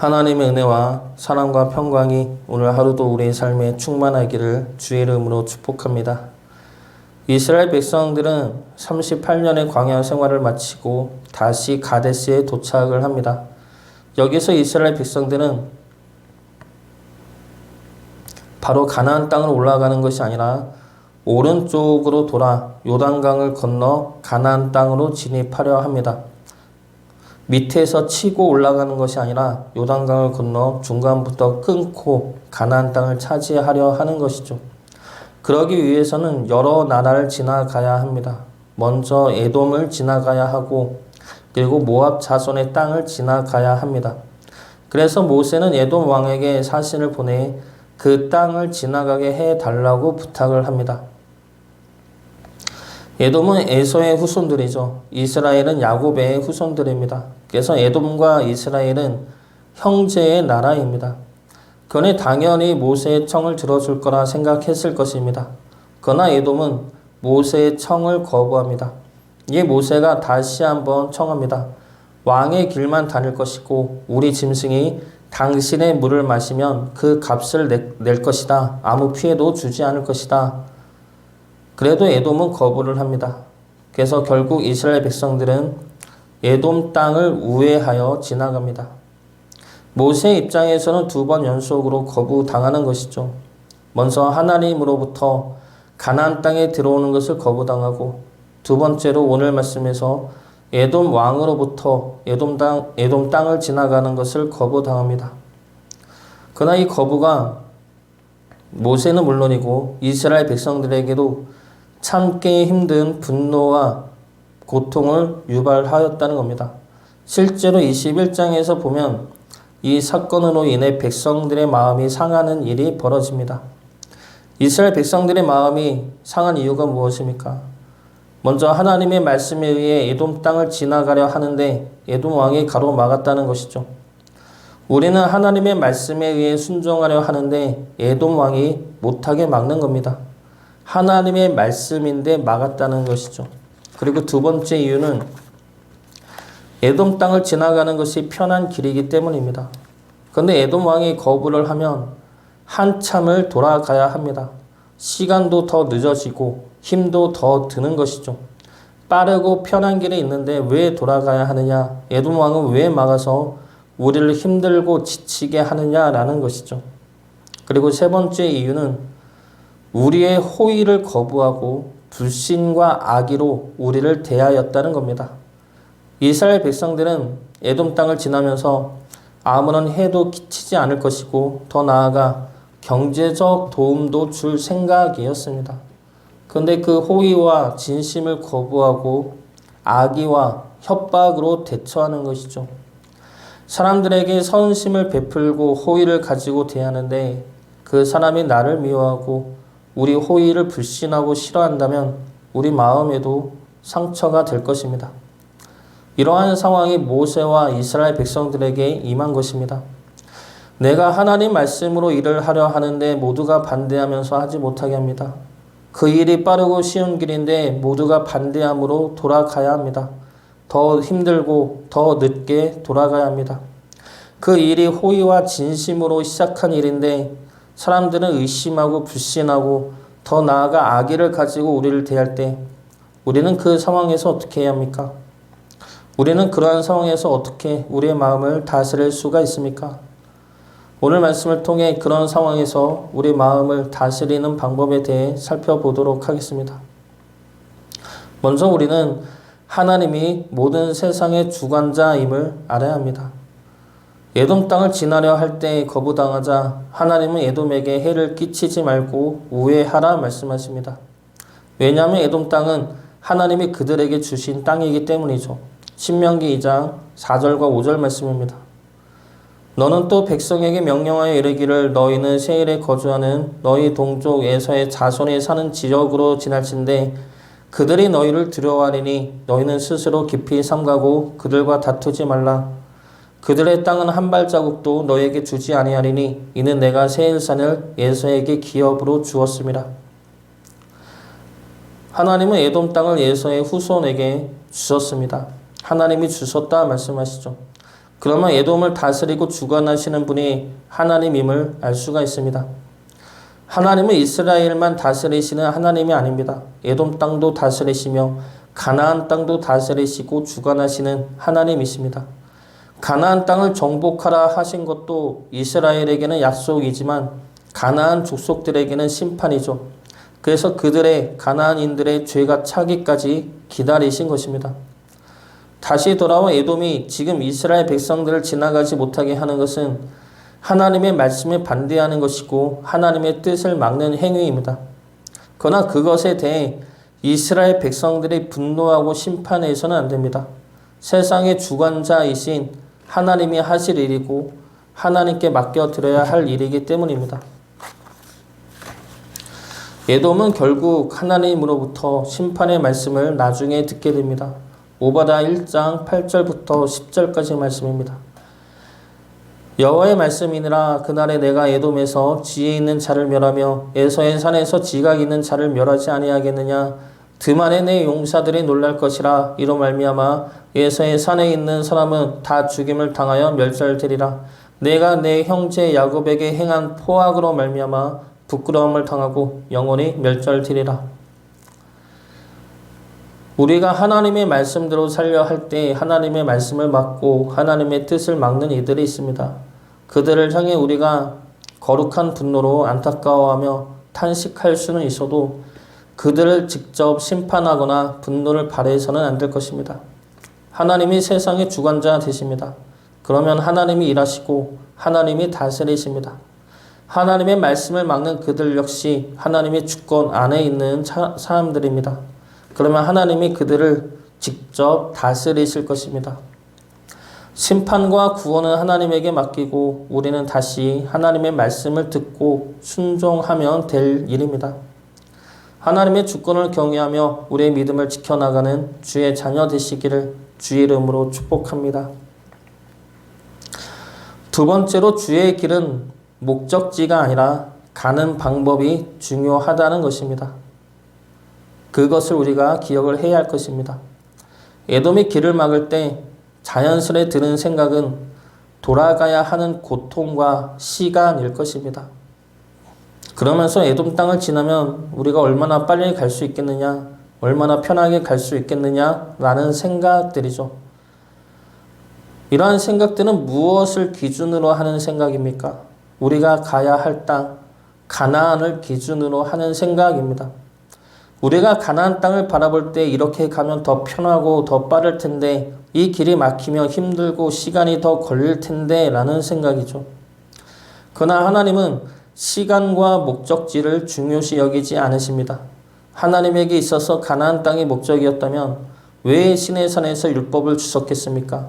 하나님의 은혜와 사랑과 평강이 오늘 하루도 우리의 삶에 충만하기를 주의 이름으로 축복합니다. 이스라엘 백성들은 38년의 광야 생활을 마치고 다시 가데스에 도착을 합니다. 여기서 이스라엘 백성들은 바로 가나안 땅으로 올라가는 것이 아니라 오른쪽으로 돌아 요단강을 건너 가나안 땅으로 진입하려 합니다. 밑에서 치고 올라가는 것이 아니라 요단강을 건너 중간부터 끊고 가나안 땅을 차지하려 하는 것이죠. 그러기 위해서는 여러 나라를 지나가야 합니다. 먼저 에돔을 지나가야 하고 그리고 모압 자손의 땅을 지나가야 합니다. 그래서 모세는 에돔 왕에게 사신을 보내 그 땅을 지나가게 해달라고 부탁을 합니다. 에돔은 에서의 후손들이죠. 이스라엘은 야곱의 후손들입니다. 그래서 에돔과 이스라엘은 형제의 나라입니다. 그는 당연히 모세의 청을 들어줄 거라 생각했을 것입니다. 그러나 에돔은 모세의 청을 거부합니다. 이에 모세가 다시 한번 청합니다. 왕의 길만 다닐 것이고 우리 짐승이 당신의 물을 마시면 그 값을 낼 것이다. 아무 피해도 주지 않을 것이다. 그래도 에돔은 거부를 합니다. 그래서 결국 이스라엘 백성들은 에돔 땅을 우회하여 지나갑니다. 모세의 입장에서는 2번 연속으로 거부당하는 것이죠. 먼저 하나님으로부터 가나안 땅에 들어오는 것을 거부당하고 두 번째로 오늘 말씀에서 에돔 왕으로부터 에돔 땅을 지나가는 것을 거부당합니다. 그러나 이 거부가 모세는 물론이고 이스라엘 백성들에게도 참기 힘든 분노와 고통을 유발하였다는 겁니다. 실제로 21장에서 보면 이 사건으로 인해 백성들의 마음이 상하는 일이 벌어집니다. 이스라엘 백성들의 마음이 상한 이유가 무엇입니까? 먼저 하나님의 말씀에 의해 에돔 땅을 지나가려 하는데 에돔 왕이 가로막았다는 것이죠. 우리는 하나님의 말씀에 의해 순종하려 하는데 에돔 왕이 못하게 막는 겁니다. 하나님의 말씀인데 막았다는 것이죠. 그리고 두 번째 이유는 에돔 땅을 지나가는 것이 편한 길이기 때문입니다. 그런데 에돔 왕이 거부를 하면 한참을 돌아가야 합니다. 시간도 더 늦어지고 힘도 더 드는 것이죠. 빠르고 편한 길이 있는데 왜 돌아가야 하느냐? 에돔 왕은 왜 막아서 우리를 힘들고 지치게 하느냐라는 것이죠. 그리고 세 번째 이유는 우리의 호의를 거부하고 불신과 악의로 우리를 대하였다는 겁니다. 이스라엘 백성들은 에돔 땅을 지나면서 아무런 해도 끼치지 않을 것이고 더 나아가 경제적 도움도 줄 생각이었습니다. 그런데 그 호의와 진심을 거부하고 악의와 협박으로 대처하는 것이죠. 사람들에게 선심을 베풀고 호의를 가지고 대하는데 그 사람이 나를 미워하고 우리 호의를 불신하고 싫어한다면 우리 마음에도 상처가 될 것입니다. 이러한 상황이 모세와 이스라엘 백성들에게 임한 것입니다. 내가 하나님 말씀으로 일을 하려 하는데 모두가 반대하면서 하지 못하게 합니다. 그 일이 빠르고 쉬운 길인데 모두가 반대함으로 돌아가야 합니다. 더 힘들고 더 늦게 돌아가야 합니다. 그 일이 호의와 진심으로 시작한 일인데 사람들은 의심하고 불신하고 더 나아가 악의를 가지고 우리를 대할 때 우리는 그 상황에서 어떻게 해야 합니까? 우리는 그러한 상황에서 어떻게 우리의 마음을 다스릴 수가 있습니까? 오늘 말씀을 통해 그런 상황에서 우리 마음을 다스리는 방법에 대해 살펴보도록 하겠습니다. 먼저 우리는 하나님이 모든 세상의 주관자임을 알아야 합니다. 에돔 땅을 지나려 할 때 거부당하자 하나님은 에돔에게 해를 끼치지 말고 우회하라 말씀하십니다. 왜냐하면 에돔 땅은 하나님이 그들에게 주신 땅이기 때문이죠. 신명기 2장 4절과 5절 말씀입니다. 너는 또 백성에게 명령하여 이르기를 너희는 세일에 거주하는 너희 동족 에서의 자손이 사는 지역으로 지날진대 그들이 너희를 두려워하리니 너희는 스스로 깊이 삼가고 그들과 다투지 말라. 그들의 땅은 한 발자국도 너에게 주지 아니하리니 이는 내가 세일산을 에서에게 기업으로 주었습니다. 하나님은 에돔 땅을 에서의 후손에게 주셨습니다. 하나님이 주셨다 말씀하시죠. 그러면 에돔을 다스리고 주관하시는 분이 하나님임을 알 수가 있습니다. 하나님은 이스라엘만 다스리시는 하나님이 아닙니다. 에돔 땅도 다스리시며 가나안 땅도 다스리시고 주관하시는 하나님이십니다. 가나안 땅을 정복하라 하신 것도 이스라엘에게는 약속이지만 가나안 족속들에게는 심판이죠. 그래서 그들의 가나안인들의 죄가 차기까지 기다리신 것입니다. 다시 돌아와 에돔이 지금 이스라엘 백성들을 지나가지 못하게 하는 것은 하나님의 말씀에 반대하는 것이고 하나님의 뜻을 막는 행위입니다. 그러나 그것에 대해 이스라엘 백성들이 분노하고 심판해서는 안 됩니다. 세상의 주관자이신 하나님이 하실 일이고 하나님께 맡겨드려야 할 일이기 때문입니다. 에돔은 결국 하나님으로부터 심판의 말씀을 나중에 듣게 됩니다. 오바다 1장 8절부터 10절까지 말씀입니다. 여호와의 말씀이니라. 그날에 내가 에돔에서 지혜 있는 자를 멸하며 에서의 산에서 지각 있는 자를 멸하지 아니하겠느냐. 드만의 내 용사들이 놀랄 것이라. 이로 말미암아 에서의 산에 있는 사람은 다 죽임을 당하여 멸절되리라. 내가 내 형제 야곱에게 행한 포악으로 말미암아 부끄러움을 당하고 영원히 멸절되리라. 우리가 하나님의 말씀대로 살려 할 때 하나님의 말씀을 막고 하나님의 뜻을 막는 이들이 있습니다. 그들을 향해 우리가 거룩한 분노로 안타까워하며 탄식할 수는 있어도 그들을 직접 심판하거나 분노를 발해서는 안 될 것입니다. 하나님이 세상의 주관자 되십니다. 그러면 하나님이 일하시고 하나님이 다스리십니다. 하나님의 말씀을 막는 그들 역시 하나님의 주권 안에 있는 사람들입니다. 그러면 하나님이 그들을 직접 다스리실 것입니다. 심판과 구원은 하나님에게 맡기고 우리는 다시 하나님의 말씀을 듣고 순종하면 될 일입니다. 하나님의 주권을 경외하며 우리의 믿음을 지켜나가는 주의 자녀 되시기를 주의 이름으로 축복합니다. 두 번째로 주의 길은 목적지가 아니라 가는 방법이 중요하다는 것입니다. 그것을 우리가 기억을 해야 할 것입니다. 에돔이 길을 막을 때 자연스레 드는 생각은 돌아가야 하는 고통과 시간일 것입니다. 그러면서 에돔 땅을 지나면 우리가 얼마나 빨리 갈 수 있겠느냐, 얼마나 편하게 갈 수 있겠느냐라는 생각들이죠. 이러한 생각들은 무엇을 기준으로 하는 생각입니까? 우리가 가야 할 땅, 가나안을 기준으로 하는 생각입니다. 우리가 가나안 땅을 바라볼 때 이렇게 가면 더 편하고 더 빠를 텐데 이 길이 막히며 힘들고 시간이 더 걸릴 텐데 라는 생각이죠. 그러나 하나님은 시간과 목적지를 중요시 여기지 않으십니다. 하나님에게 있어서 가나안 땅이 목적이었다면 왜 시내산에서 율법을 주셨겠습니까?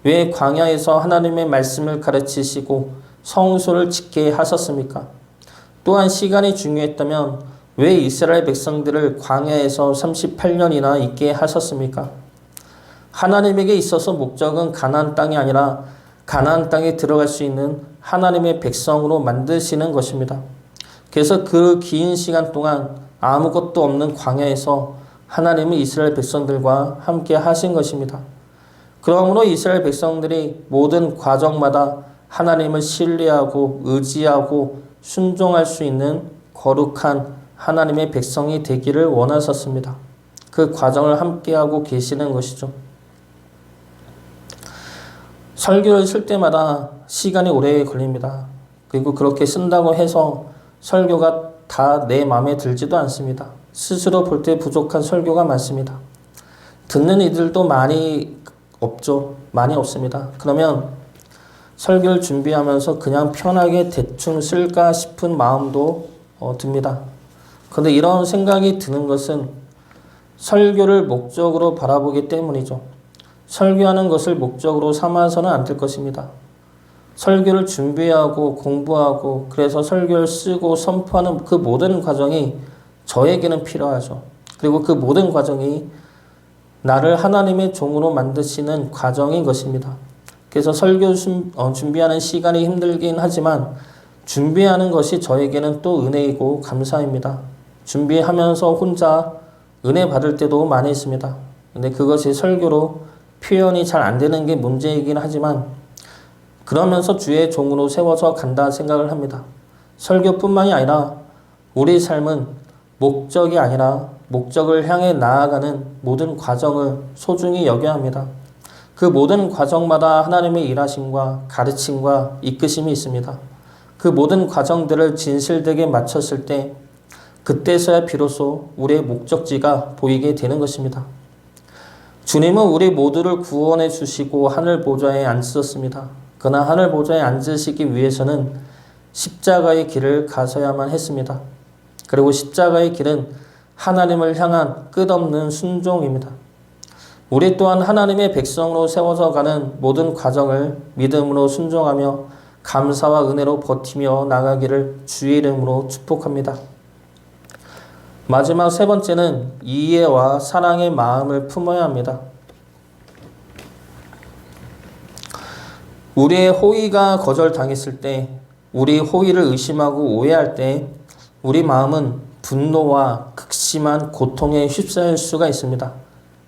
왜 광야에서 하나님의 말씀을 가르치시고 성소를 짓게 하셨습니까? 또한 시간이 중요했다면 왜 이스라엘 백성들을 광야에서 38년이나 있게 하셨습니까? 하나님에게 있어서 목적은 가나안 땅이 아니라 가나안 땅에 들어갈 수 있는 하나님의 백성으로 만드시는 것입니다. 그래서 그 긴 시간 동안 아무것도 없는 광야에서 하나님은 이스라엘 백성들과 함께 하신 것입니다. 그러므로 이스라엘 백성들이 모든 과정마다 하나님을 신뢰하고 의지하고 순종할 수 있는 거룩한 하나님의 백성이 되기를 원하셨습니다. 그 과정을 함께하고 계시는 것이죠. 설교를 쓸 때마다 시간이 오래 걸립니다. 그리고 그렇게 쓴다고 해서 설교가 다 내 마음에 들지도 않습니다. 스스로 볼 때 부족한 설교가 많습니다. 듣는 이들도 많이 없죠. 많이 없습니다. 그러면 설교를 준비하면서 그냥 편하게 대충 쓸까 싶은 마음도 듭니다. 그런데 이런 생각이 드는 것은 설교를 목적으로 바라보기 때문이죠. 설교하는 것을 목적으로 삼아서는 안 될 것입니다. 설교를 준비하고 공부하고 그래서 설교를 쓰고 선포하는 그 모든 과정이 저에게는 필요하죠. 그리고 그 모든 과정이 나를 하나님의 종으로 만드시는 과정인 것입니다. 그래서 설교 준비하는 시간이 힘들긴 하지만 준비하는 것이 저에게는 또 은혜이고 감사입니다. 준비하면서 혼자 은혜 받을 때도 많이 있습니다. 근데 그것이 설교로 표현이 잘 안 되는 게 문제이긴 하지만 그러면서 주의 종으로 세워져 간다 생각을 합니다. 설교뿐만이 아니라 우리 삶은 목적이 아니라 목적을 향해 나아가는 모든 과정을 소중히 여겨야 합니다. 그 모든 과정마다 하나님의 일하심과 가르침과 이끄심이 있습니다. 그 모든 과정들을 진실되게 마쳤을 때 그때서야 비로소 우리의 목적지가 보이게 되는 것입니다. 주님은 우리 모두를 구원해 주시고 하늘 보좌에 앉으셨습니다. 그러나 하늘 보좌에 앉으시기 위해서는 십자가의 길을 가셔야만 했습니다. 그리고 십자가의 길은 하나님을 향한 끝없는 순종입니다. 우리 또한 하나님의 백성으로 세워져 가는 모든 과정을 믿음으로 순종하며 감사와 은혜로 버티며 나가기를 주의 이름으로 축복합니다. 마지막 세 번째는 이해와 사랑의 마음을 품어야 합니다. 우리의 호의가 거절당했을 때, 우리 호의를 의심하고 오해할 때 우리 마음은 분노와 극심한 고통에 휩싸일 수가 있습니다.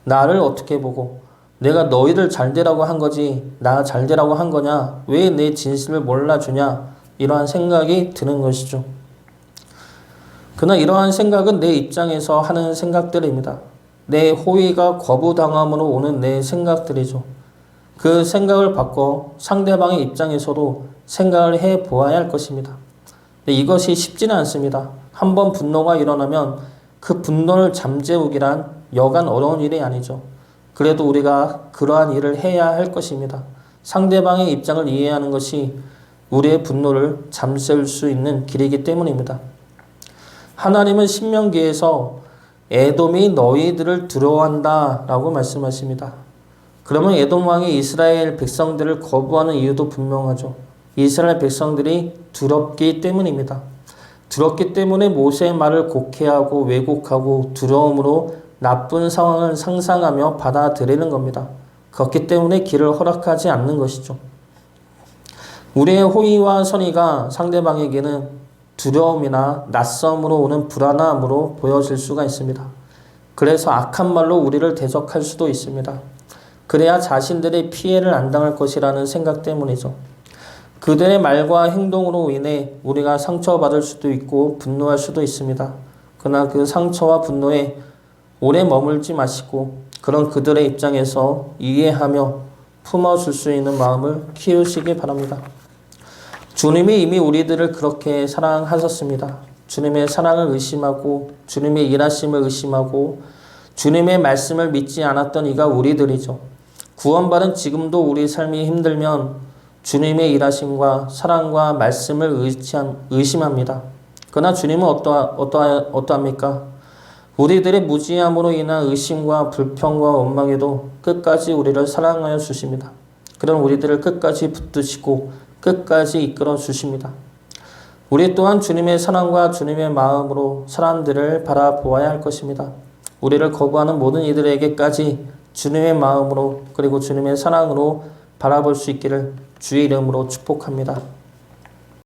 나를 어떻게 보고 내가 너희들 잘되라고 한 거지 나 잘되라고 한 거냐? 왜 내 진실을 몰라주냐? 이러한 생각이 드는 것이죠. 그러나 이러한 생각은 내 입장에서 하는 생각들입니다. 내 호의가 거부당함으로 오는 내 생각들이죠. 그 생각을 바꿔 상대방의 입장에서도 생각을 해 보아야 할 것입니다. 이것이 쉽지는 않습니다. 한번 분노가 일어나면 그 분노를 잠재우기란 여간 어려운 일이 아니죠. 그래도 우리가 그러한 일을 해야 할 것입니다. 상대방의 입장을 이해하는 것이 우리의 분노를 잠재울 수 있는 길이기 때문입니다. 하나님은 신명기에서 에돔이 너희들을 두려워한다 라고 말씀하십니다. 그러면 에돔 왕이 이스라엘 백성들을 거부하는 이유도 분명하죠. 이스라엘 백성들이 두렵기 때문입니다. 두렵기 때문에 모세의 말을 곡해하고 왜곡하고 두려움으로 나쁜 상황을 상상하며 받아들이는 겁니다. 그렇기 때문에 길을 허락하지 않는 것이죠. 우리의 호의와 선의가 상대방에게는 두려움이나 낯섦으로 오는 불안함으로 보여질 수가 있습니다. 그래서 악한 말로 우리를 대적할 수도 있습니다. 그래야 자신들의 피해를 안 당할 것이라는 생각 때문이죠. 그들의 말과 행동으로 인해 우리가 상처받을 수도 있고 분노할 수도 있습니다. 그러나 그 상처와 분노에 오래 머물지 마시고 그런 그들의 입장에서 이해하며 품어줄 수 있는 마음을 키우시기 바랍니다. 주님이 이미 우리들을 그렇게 사랑하셨습니다. 주님의 사랑을 의심하고 주님의 일하심을 의심하고 주님의 말씀을 믿지 않았던 이가 우리들이죠. 구원받은 지금도 우리 삶이 힘들면 주님의 일하심과 사랑과 말씀을 의심합니다. 그러나 주님은 어떠합니까? 우리들의 무지함으로 인한 의심과 불평과 원망에도 끝까지 우리를 사랑하여 주십니다. 그런 우리들을 끝까지 붙드시고 끝까지 이끌어 주십니다. 우리 또한 주님의 사랑과 주님의 마음으로 사람들을 바라보아야 할 것입니다. 우리를 거부하는 모든 이들에게까지 주님의 마음으로 그리고 주님의 사랑으로 바라볼 수 있기를 주의 이름으로 축복합니다.